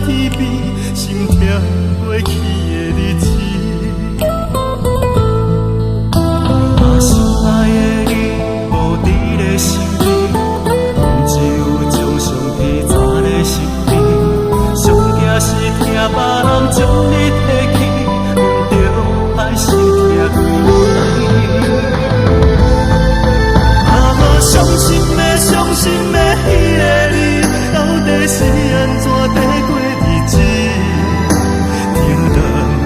天边，心痛过去的日子，把心爱的你抱伫咧心里，只有将伤披扎咧心边，上惊是听别人将你提起，阮着爱心痛几年。伤心的，伤心的迄个你，到底是安怎度过日子？听人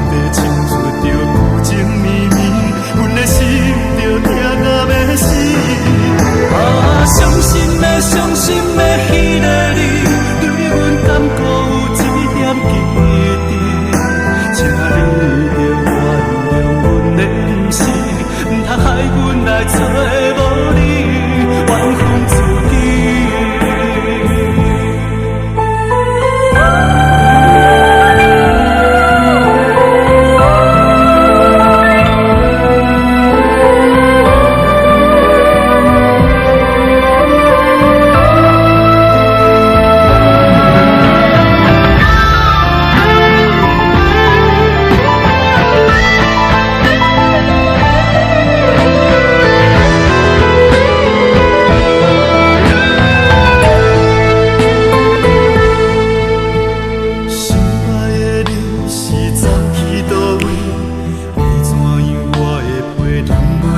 在倾诉着旧情绵绵，阮的心着痛到要死。伤心的，伤心的迄个你，对阮敢搁有一点记得？请你着原谅阮的不是，唔通害阮来做无你。怨恨自己。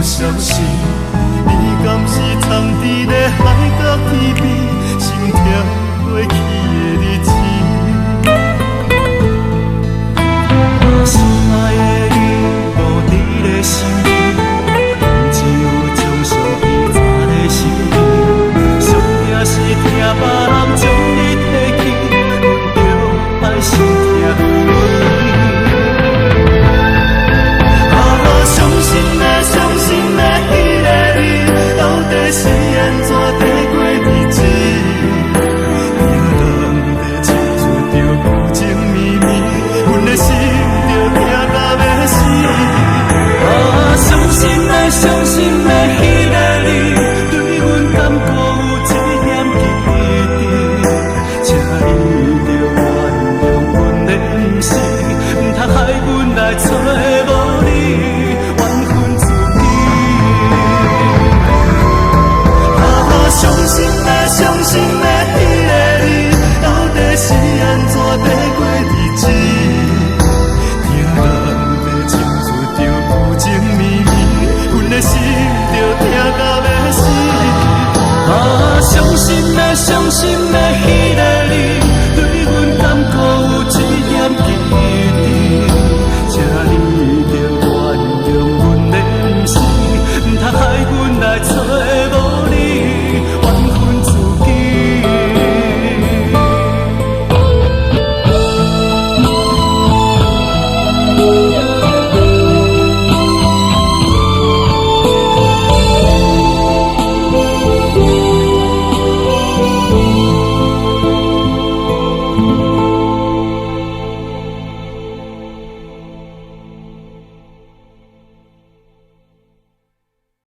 消息。